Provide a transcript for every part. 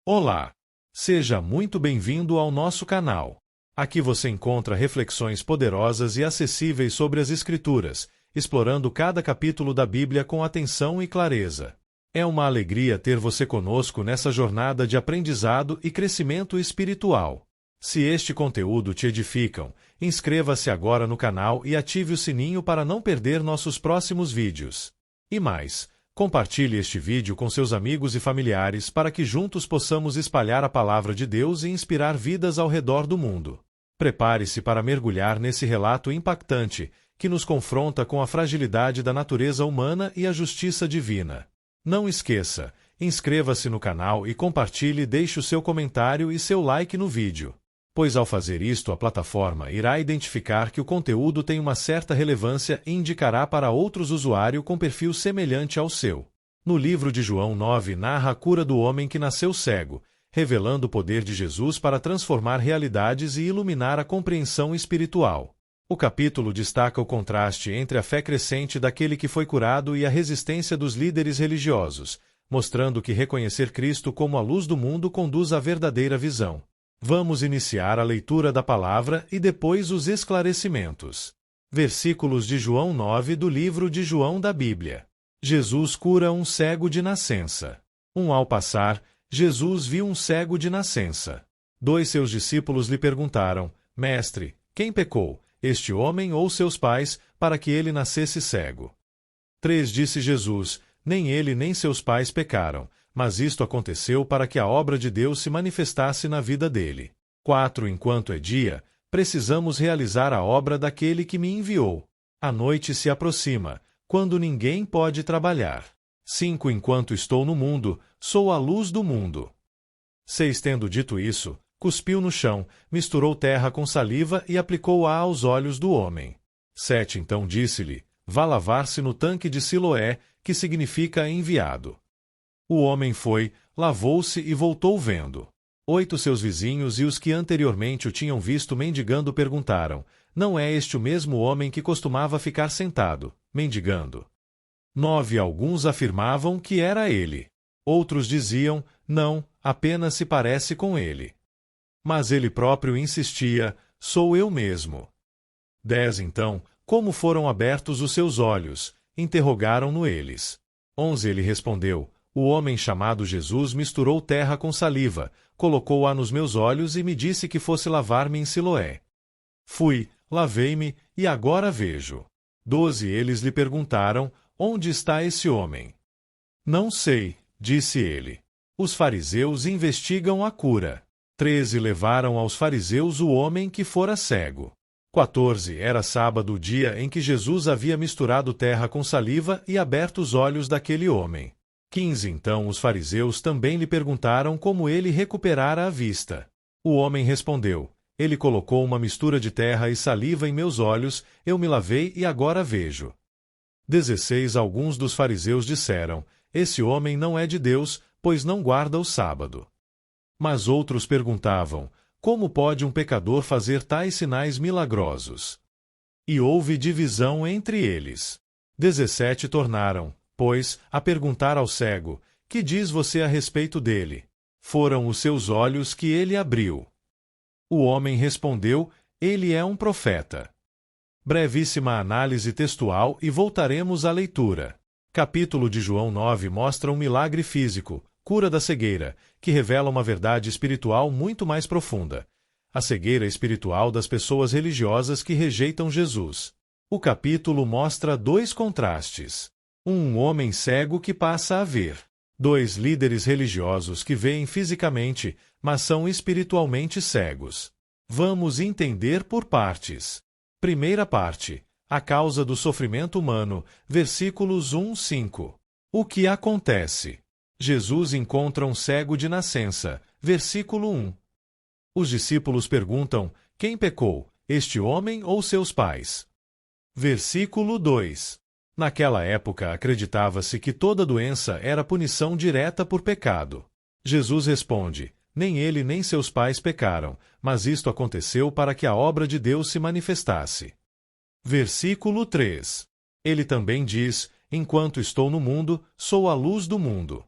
Olá! Seja muito bem-vindo ao nosso canal. Aqui você encontra reflexões poderosas e acessíveis sobre as Escrituras, explorando cada capítulo da Bíblia com atenção e clareza. É uma alegria ter você conosco nessa jornada de aprendizado e crescimento espiritual. Se este conteúdo te edificam, inscreva-se agora no canal e ative o sininho para não perder nossos próximos vídeos. E mais, compartilhe este vídeo com seus amigos e familiares para que juntos possamos espalhar a palavra de Deus e inspirar vidas ao redor do mundo. Prepare-se para mergulhar nesse relato impactante que nos confronta com a fragilidade da natureza humana e a justiça divina. Não esqueça, inscreva-se no canal e compartilhe e deixe o seu comentário e seu like no vídeo. Pois ao fazer isto a plataforma irá identificar que o conteúdo tem uma certa relevância e indicará para outros usuários com perfil semelhante ao seu. No livro de João 9 narra a cura do homem que nasceu cego, revelando o poder de Jesus para transformar realidades e iluminar a compreensão espiritual. O capítulo destaca o contraste entre a fé crescente daquele que foi curado e a resistência dos líderes religiosos, mostrando que reconhecer Cristo como a luz do mundo conduz à verdadeira visão. Vamos iniciar a leitura da palavra e depois os esclarecimentos. Versículos de João 9 do livro de João da Bíblia. Jesus cura um cego de nascença. Ao passar, Jesus viu um cego de nascença. 2 seus discípulos lhe perguntaram: Mestre, quem pecou, este homem ou seus pais, para que ele nascesse cego? 3 disse Jesus: Nem ele nem seus pais pecaram, mas isto aconteceu para que a obra de Deus se manifestasse na vida dele. 4 Enquanto é dia, precisamos realizar a obra daquele que me enviou. A noite se aproxima, quando ninguém pode trabalhar. 5 Enquanto estou no mundo, sou a luz do mundo. 6 Tendo dito isso, cuspiu no chão, misturou terra com saliva e aplicou-a aos olhos do homem. 7 Então disse-lhe: Vá lavar-se no tanque de Siloé, que significa enviado. O homem foi, lavou-se e voltou vendo. 8 Seus vizinhos e os que anteriormente o tinham visto mendigando perguntaram: Não é este o mesmo homem que costumava ficar sentado, mendigando? 9 Alguns afirmavam que era ele. Outros diziam: Não, apenas se parece com ele. Mas ele próprio insistia: Sou eu mesmo. 10 Então, como foram abertos os seus olhos, interrogaram-no eles. 11 Ele respondeu: O homem chamado Jesus misturou terra com saliva, colocou-a nos meus olhos e me disse que fosse lavar-me em Siloé. Fui, lavei-me, e agora vejo. 12 Eles lhe perguntaram: Onde está esse homem? Não sei, disse ele. Os fariseus investigam a cura. 13 Levaram aos fariseus o homem que fora cego. 14 Era sábado o dia em que Jesus havia misturado terra com saliva e aberto os olhos daquele homem. 15 Então os fariseus também lhe perguntaram como ele recuperara a vista. O homem respondeu: Ele colocou uma mistura de terra e saliva em meus olhos, eu me lavei e agora vejo. 16 Alguns dos fariseus disseram: Esse homem não é de Deus, pois não guarda o sábado. Mas outros perguntavam: Como pode um pecador fazer tais sinais milagrosos? E houve divisão entre eles. 17 Tornaram, pois, a perguntar ao cego: Que diz você a respeito dele? Foram os seus olhos que ele abriu. O homem respondeu: Ele é um profeta. Brevíssima análise textual e voltaremos à leitura. Capítulo de João 9 mostra um milagre físico, cura da cegueira, que revela uma verdade espiritual muito mais profunda: a cegueira espiritual das pessoas religiosas que rejeitam Jesus. O capítulo mostra 2 contrastes. Um homem cego que passa a ver. 2 líderes religiosos que veem fisicamente, mas são espiritualmente cegos. Vamos entender por partes. Primeira parte: a causa do sofrimento humano, versículos 1-5. O que acontece? Jesus encontra um cego de nascença, versículo 1. Os discípulos perguntam: Quem pecou, este homem ou seus pais? Versículo 2. Naquela época acreditava-se que toda doença era punição direta por pecado. Jesus responde: Nem ele nem seus pais pecaram, mas isto aconteceu para que a obra de Deus se manifestasse. Versículo 3. Ele também diz: Enquanto estou no mundo, sou a luz do mundo.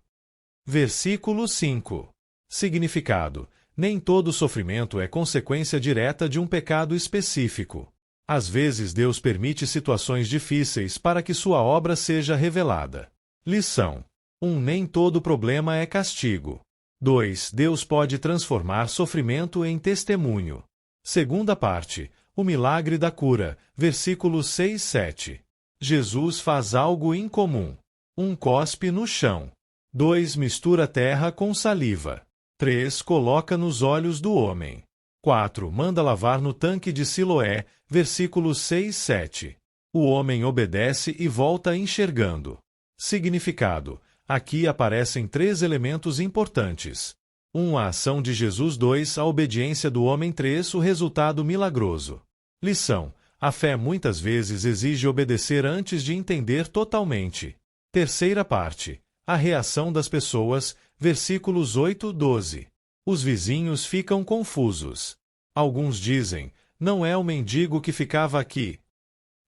Versículo 5. Significado: nem todo sofrimento é consequência direta de um pecado específico. Às vezes Deus permite situações difíceis para que sua obra seja revelada. Lição: 1. Nem todo problema é castigo. 2. Deus pode transformar sofrimento em testemunho. Segunda parte: o milagre da cura, versículos 6 e 7. Jesus faz algo incomum. 1. Cospe no chão. 2. Mistura terra com saliva. 3. Coloca nos olhos do homem. 4. Manda lavar no tanque de Siloé, versículos 6 e 7. O homem obedece e volta enxergando. Significado: aqui aparecem 3 elementos importantes. 1. A ação de Jesus. 2. A obediência do homem. 3. O resultado milagroso. Lição: a fé muitas vezes exige obedecer antes de entender totalmente. Terceira parte: a reação das pessoas, versículos 8 e 12. Os vizinhos ficam confusos. Alguns dizem: não é o mendigo que ficava aqui.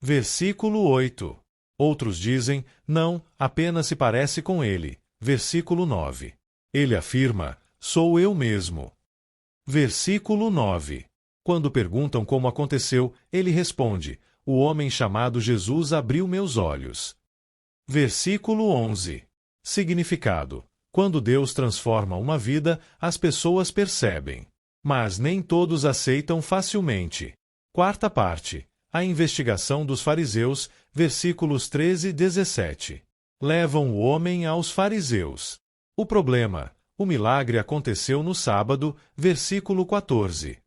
Versículo 8. Outros dizem: não, apenas se parece com ele. Versículo 9. Ele afirma: sou eu mesmo. Versículo 9. Quando perguntam como aconteceu, ele responde: o homem chamado Jesus abriu meus olhos. Versículo 11. Significado: quando Deus transforma uma vida, as pessoas percebem. Mas nem todos aceitam facilmente. Quarta parte: a investigação dos fariseus, versículos 13 e 17. Levam o homem aos fariseus. O problema: o milagre aconteceu no sábado, versículo 14.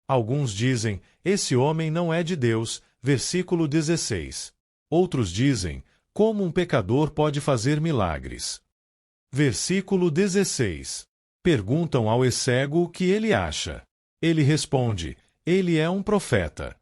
Alguns dizem: esse homem não é de Deus, versículo 16. Outros dizem: como um pecador pode fazer milagres? Versículo 16. Perguntam ao cego o que ele acha. Ele responde: ele é um profeta.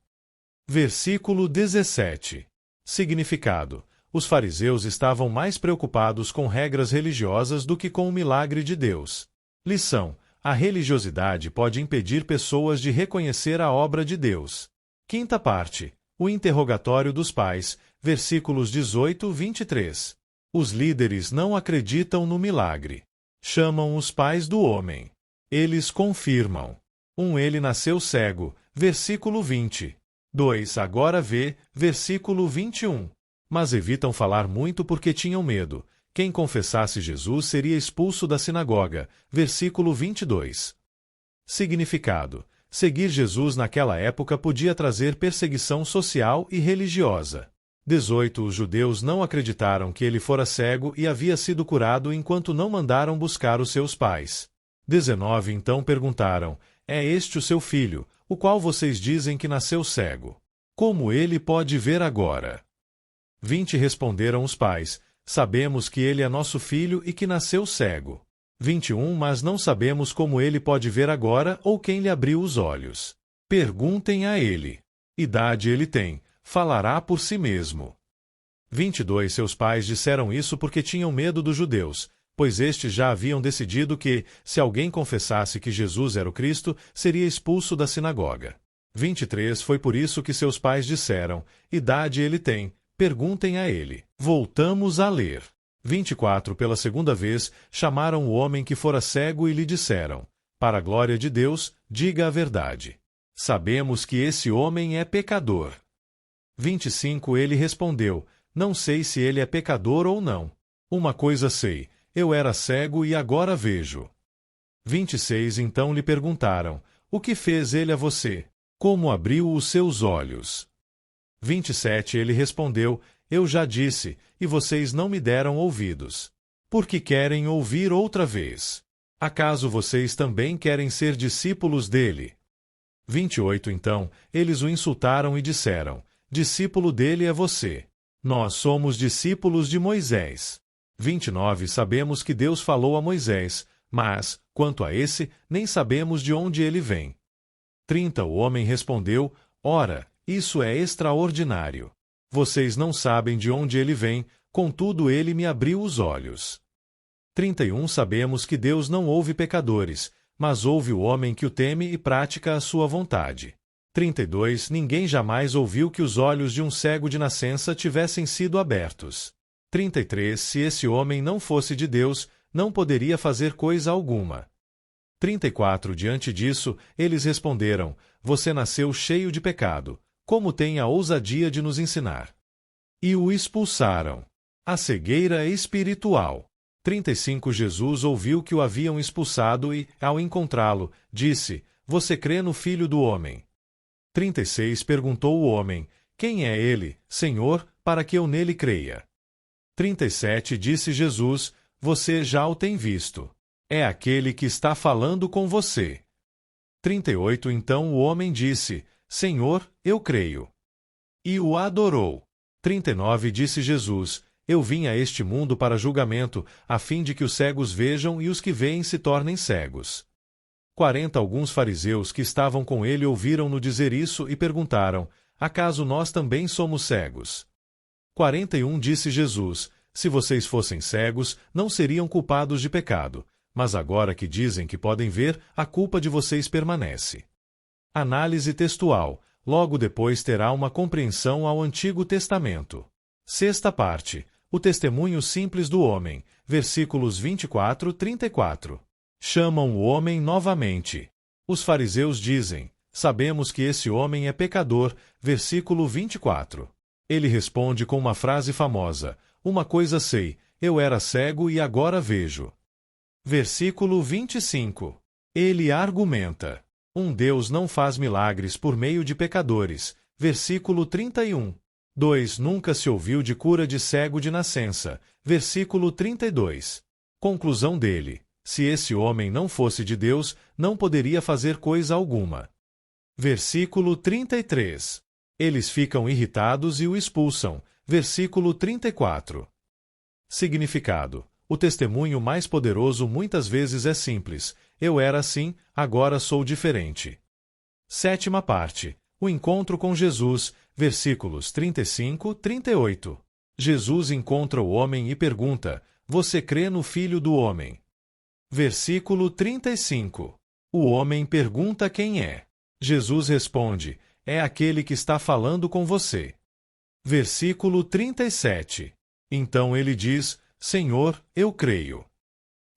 Versículo 17. Significado: os fariseus estavam mais preocupados com regras religiosas do que com o milagre de Deus. Lição: a religiosidade pode impedir pessoas de reconhecer a obra de Deus. Quinta parte: o interrogatório dos pais, versículos 18 e 23. Os líderes não acreditam no milagre. Chamam os pais do homem. Eles confirmam. 1. Ele nasceu cego, versículo 20. 2. Agora vê, versículo 21. Mas evitam falar muito porque tinham medo. Quem confessasse Jesus seria expulso da sinagoga, versículo 22. Significado: seguir Jesus naquela época podia trazer perseguição social e religiosa. 18. Os judeus não acreditaram que ele fora cego e havia sido curado enquanto não mandaram buscar os seus pais. 19. Então perguntaram: é este o seu filho, o qual vocês dizem que nasceu cego? Como ele pode ver agora? 20. Responderam os pais: sabemos que ele é nosso filho e que nasceu cego. 21. Mas não sabemos como ele pode ver agora ou quem lhe abriu os olhos. Perguntem a ele. Idade ele tem. Falará por si mesmo. 22. Seus pais disseram isso porque tinham medo dos judeus, pois estes já haviam decidido que, se alguém confessasse que Jesus era o Cristo, seria expulso da sinagoga. 23. Foi por isso que seus pais disseram: idade ele tem, perguntem a ele. Voltamos a ler. 24. Pela segunda vez, chamaram o homem que fora cego e lhe disseram: para a glória de Deus, diga a verdade. Sabemos que esse homem é pecador. 25. Ele respondeu: não sei se ele é pecador ou não. Uma coisa sei, eu era cego e agora vejo. 26. Então lhe perguntaram: o que fez ele a você? Como abriu os seus olhos? 27. Ele respondeu: eu já disse, e vocês não me deram ouvidos. Por que querem ouvir outra vez? Acaso vocês também querem ser discípulos dele? 28. Então, eles o insultaram e disseram: discípulo dele é você. Nós somos discípulos de Moisés. 29. Sabemos que Deus falou a Moisés, mas, quanto a esse, nem sabemos de onde ele vem. 30. O homem respondeu: ora, isso é extraordinário. Vocês não sabem de onde ele vem, contudo ele me abriu os olhos. 31. Sabemos que Deus não ouve pecadores, mas ouve o homem que o teme e pratica a sua vontade. 32. Ninguém jamais ouviu que os olhos de um cego de nascença tivessem sido abertos. 33. Se esse homem não fosse de Deus, não poderia fazer coisa alguma. 34 Diante disso, eles responderam: Você nasceu cheio de pecado. Como tem a ousadia de nos ensinar? E o expulsaram. A cegueira espiritual. 35 Jesus ouviu que o haviam expulsado e, ao encontrá-lo, disse: Você crê no Filho do Homem? 36 Perguntou o homem: Quem é ele, Senhor, para que eu nele creia? 37 Disse Jesus: Você já o tem visto. É aquele que está falando com você. 38 Então o homem disse: Senhor, eu creio. E o adorou. 39 Disse Jesus: Eu vim a este mundo para julgamento, a fim de que os cegos vejam e os que veem se tornem cegos. 40 Alguns fariseus que estavam com ele ouviram-no dizer isso e perguntaram: Acaso nós também somos cegos? 41 Disse Jesus: Se vocês fossem cegos, não seriam culpados de pecado, mas agora que dizem que podem ver, a culpa de vocês permanece. Análise textual. Logo depois terá uma compreensão ao Antigo Testamento. Sexta parte. O testemunho simples do homem. Versículos 24 e 34. Chamam o homem novamente. Os fariseus dizem: Sabemos que esse homem é pecador. Versículo 24. Ele responde com uma frase famosa: Uma coisa sei, eu era cego e agora vejo. Versículo 25. Ele argumenta: Um Deus não faz milagres por meio de pecadores. Versículo 31. 2 Nunca se ouviu de cura de cego de nascença. Versículo 32. Conclusão dele: Se esse homem não fosse de Deus, não poderia fazer coisa alguma. Versículo 33. Eles ficam irritados e o expulsam. Versículo 34. Significado: O testemunho mais poderoso muitas vezes é simples. Eu era assim, agora sou diferente. Sétima parte. O encontro com Jesus. Versículos 35 e 38. Jesus encontra o homem e pergunta: Você crê no Filho do Homem? Versículo 35. O homem pergunta quem é. Jesus responde: É aquele que está falando com você. Versículo 37. Então ele diz: Senhor, eu creio.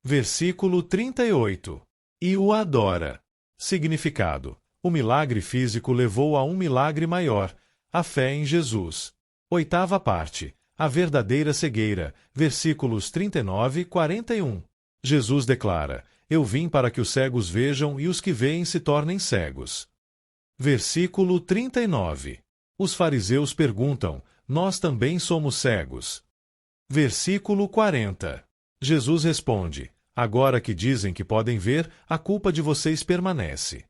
Versículo 38. E o adora. Significado: O milagre físico levou a um milagre maior, a fé em Jesus. Oitava parte. A verdadeira cegueira. Versículos 39 e 41. Jesus declara: Eu vim para que os cegos vejam e os que veem se tornem cegos. Versículo 39. Os fariseus perguntam: Nós também somos cegos? Versículo 40. Jesus responde: Agora que dizem que podem ver, a culpa de vocês permanece.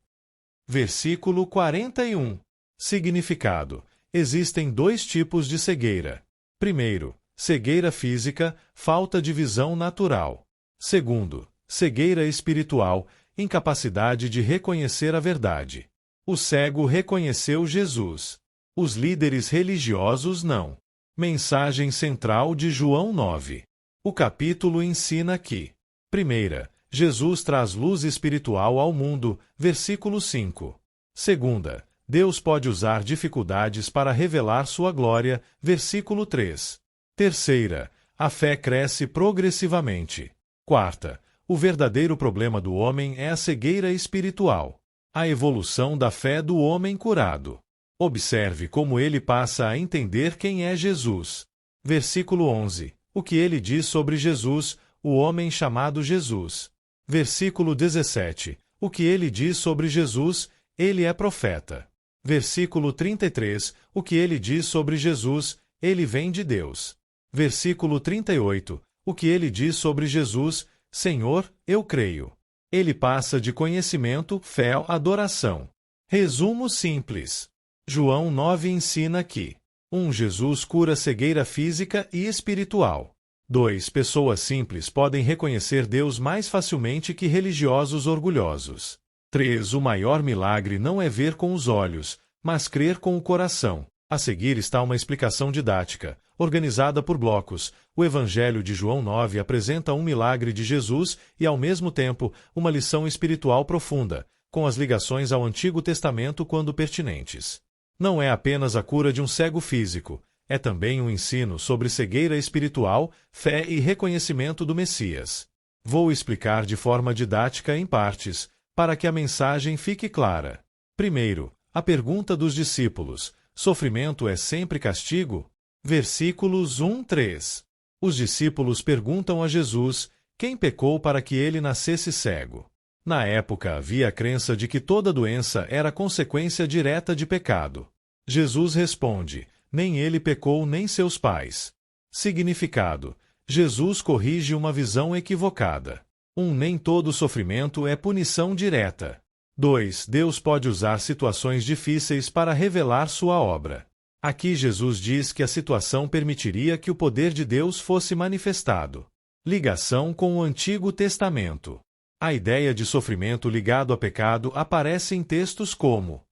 Versículo 41. Significado: Existem dois tipos de cegueira. Primeiro, cegueira física, falta de visão natural. Segundo, cegueira espiritual, incapacidade de reconhecer a verdade. O cego reconheceu Jesus. Os líderes religiosos não. Mensagem central de João 9. O capítulo ensina que: primeira, Jesus traz luz espiritual ao mundo, versículo 5. Segunda, Deus pode usar dificuldades para revelar sua glória, versículo 3. Terceira, a fé cresce progressivamente. Quarta, o verdadeiro problema do homem é a cegueira espiritual. A evolução da fé do homem curado. Observe como ele passa a entender quem é Jesus. Versículo 11. O que ele diz sobre Jesus, o homem chamado Jesus. Versículo 17. O que ele diz sobre Jesus, ele é profeta. Versículo 33. O que ele diz sobre Jesus, ele vem de Deus. Versículo 38. O que ele diz sobre Jesus, Senhor, eu creio. Ele passa de conhecimento, fé à adoração. Resumo simples. João 9 ensina que: 1. Jesus cura cegueira física e espiritual. 2. Pessoas simples podem reconhecer Deus mais facilmente que religiosos orgulhosos. 3. O maior milagre não é ver com os olhos, mas crer com o coração. A seguir está uma explicação didática, organizada por blocos. O Evangelho de João 9 apresenta um milagre de Jesus e, ao mesmo tempo, uma lição espiritual profunda, com as ligações ao Antigo Testamento quando pertinentes. Não é apenas a cura de um cego físico, é também um ensino sobre cegueira espiritual, fé e reconhecimento do Messias. Vou explicar de forma didática em partes, para que a mensagem fique clara. Primeiro, a pergunta dos discípulos: sofrimento é sempre castigo? Versículos 1-3. Os discípulos perguntam a Jesus: quem pecou para que ele nascesse cego? Na época havia a crença de que toda doença era consequência direta de pecado. Jesus responde: nem ele pecou nem seus pais. Significado: Jesus corrige uma visão equivocada. 1. Nem todo sofrimento é punição direta. 2. Deus pode usar situações difíceis para revelar sua obra. Aqui Jesus diz que a situação permitiria que o poder de Deus fosse manifestado. Ligação com o Antigo Testamento. A ideia de sofrimento ligado a pecado aparece em textos como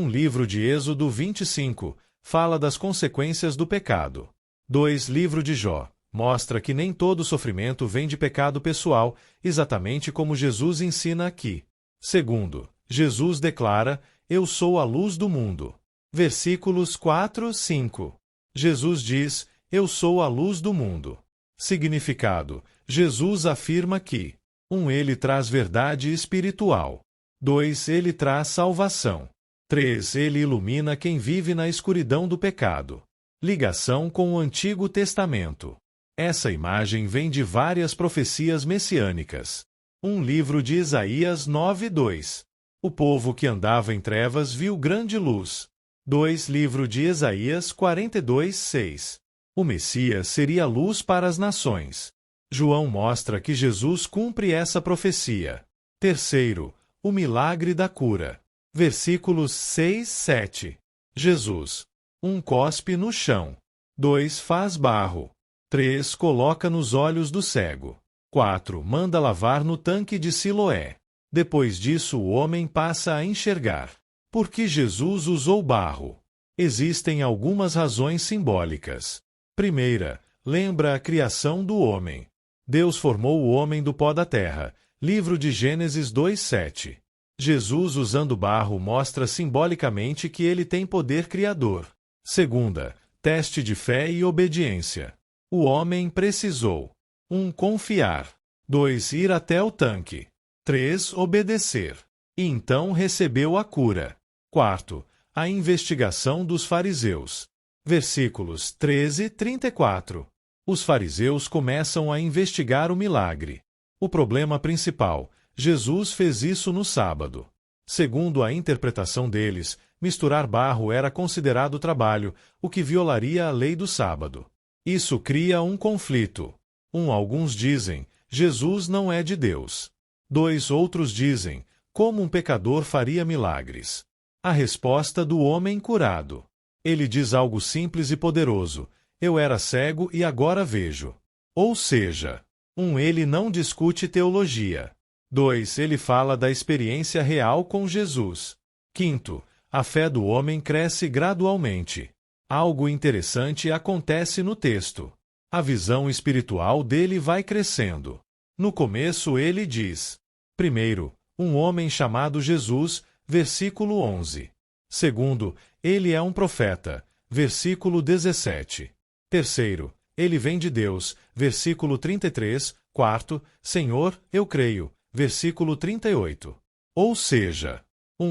livro de Êxodo 25, fala das consequências do pecado. 2. Livro de Jó, mostra que nem todo sofrimento vem de pecado pessoal, exatamente como Jesus ensina aqui. Segundo, Jesus declara: eu sou a luz do mundo. Versículos 4-5. Jesus diz: eu sou a luz do mundo. Significado: Jesus afirma que 1. Ele traz verdade espiritual. 2. Ele traz salvação. 3. Ele ilumina quem vive na escuridão do pecado. Ligação com o Antigo Testamento. Essa imagem vem de várias profecias messiânicas. Livro de Isaías 9:2. O povo que andava em trevas viu grande luz. 2. Livro de Isaías 42:6. O Messias seria luz para as nações. João mostra que Jesus cumpre essa profecia. Terceiro, o milagre da cura. Versículos 6-7. Jesus. 1. Cospe no chão. 2. Faz barro. 3. Coloca nos olhos do cego. 4. Manda lavar no tanque de Siloé. Depois disso o homem passa a enxergar. Por que Jesus usou barro? Existem algumas razões simbólicas. Primeira, lembra a criação do homem. Deus formou o homem do pó da terra. Livro de Gênesis 2:7. Jesus usando barro mostra simbolicamente que ele tem poder criador. Segunda, teste de fé e obediência. O homem precisou: 1. Confiar. 2. Ir até o tanque. 3. Obedecer. E então recebeu a cura. Quarto, a investigação dos fariseus. Versículos 13-34. Os fariseus começam a investigar o milagre. O problema principal: Jesus fez isso no sábado. Segundo a interpretação deles, misturar barro era considerado trabalho, o que violaria a lei do sábado. Isso cria um conflito. Alguns dizem: Jesus não é de Deus. 2. Outros dizem: como um pecador faria milagres? A resposta do homem curado. Ele diz algo simples e poderoso: eu era cego e agora vejo. Ou seja, 1. Ele não discute teologia. 2. Ele fala da experiência real com Jesus. Quinto, a fé do homem cresce gradualmente. Algo interessante acontece no texto. A visão espiritual dele vai crescendo. No começo ele diz: primeiro, um homem chamado Jesus, versículo 11. Segundo, ele é um profeta, versículo 17. Terceiro, ele vem de Deus, versículo 33. Quarto, Senhor, eu creio, versículo 38. Ou seja,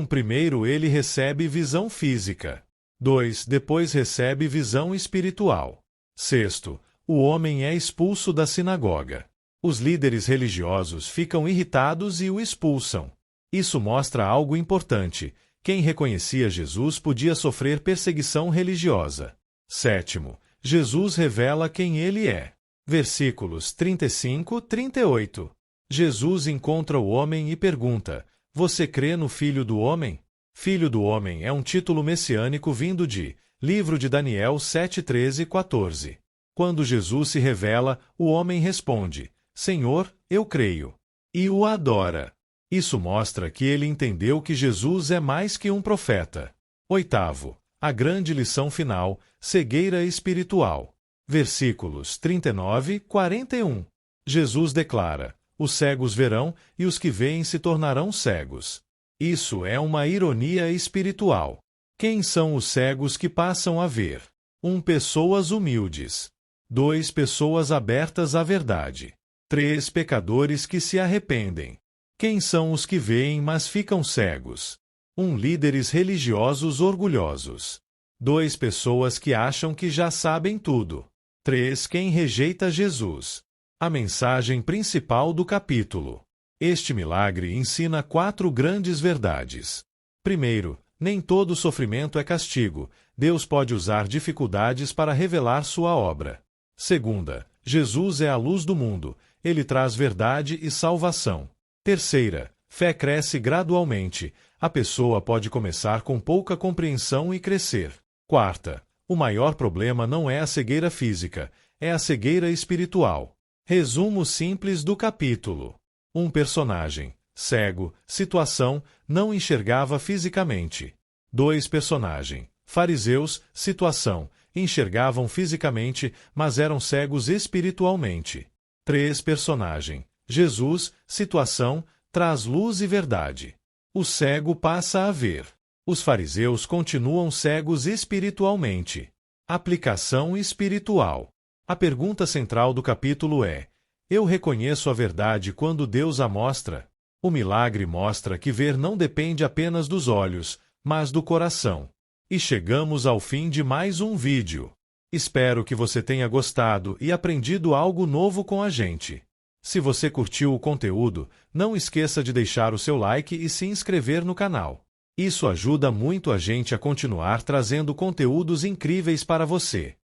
primeiro ele recebe visão física. 2. Depois recebe visão espiritual. Sexto, o homem é expulso da sinagoga. Os líderes religiosos ficam irritados e o expulsam. Isso mostra algo importante: quem reconhecia Jesus podia sofrer perseguição religiosa. Sétimo, Jesus revela quem ele é. Versículos 35-38. Jesus encontra o homem e pergunta: você crê no Filho do Homem? Filho do Homem é um título messiânico vindo de Livro de Daniel 7:13-14. Quando Jesus se revela, o homem responde: Senhor, eu creio. E o adora. Isso mostra que ele entendeu que Jesus é mais que um profeta. Oitavo, a grande lição final: cegueira espiritual. Versículos 39-41. Jesus declara: os cegos verão e os que veem se tornarão cegos. Isso é uma ironia espiritual. Quem são os cegos que passam a ver? 1. Pessoas humildes. 2. Pessoas abertas à verdade. 3 pecadores que se arrependem. Quem são os que veem, mas ficam cegos? 1 líderes religiosos orgulhosos. 2 pessoas que acham que já sabem tudo. 3 quem rejeita Jesus. A mensagem principal do capítulo. Este milagre ensina 4 grandes verdades. Primeiro, nem todo sofrimento é castigo. Deus pode usar dificuldades para revelar sua obra. Segunda, Jesus é a luz do mundo. Ele traz verdade e salvação. Terceira, fé cresce gradualmente. A pessoa pode começar com pouca compreensão e crescer. Quarta, o maior problema não é a cegueira física, é a cegueira espiritual. Resumo simples do capítulo. Um personagem, cego, situação, não enxergava fisicamente. 2 personagens, fariseus, situação, enxergavam fisicamente, mas eram cegos espiritualmente. 3 personagens, Jesus, situação, traz luz e verdade. O cego passa a ver. Os fariseus continuam cegos espiritualmente. Aplicação espiritual. A pergunta central do capítulo é: eu reconheço a verdade quando Deus a mostra? O milagre mostra que ver não depende apenas dos olhos, mas do coração. E chegamos ao fim de mais um vídeo. Espero que você tenha gostado e aprendido algo novo com a gente. Se você curtiu o conteúdo, não esqueça de deixar o seu like e se inscrever no canal. Isso ajuda muito a gente a continuar trazendo conteúdos incríveis para você.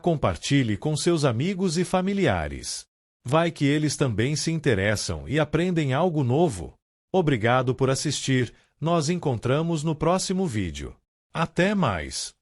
Compartilhe com seus amigos e familiares. Vai que eles também se interessam e aprendem algo novo. Obrigado por assistir. Nós encontramos no próximo vídeo. Até mais!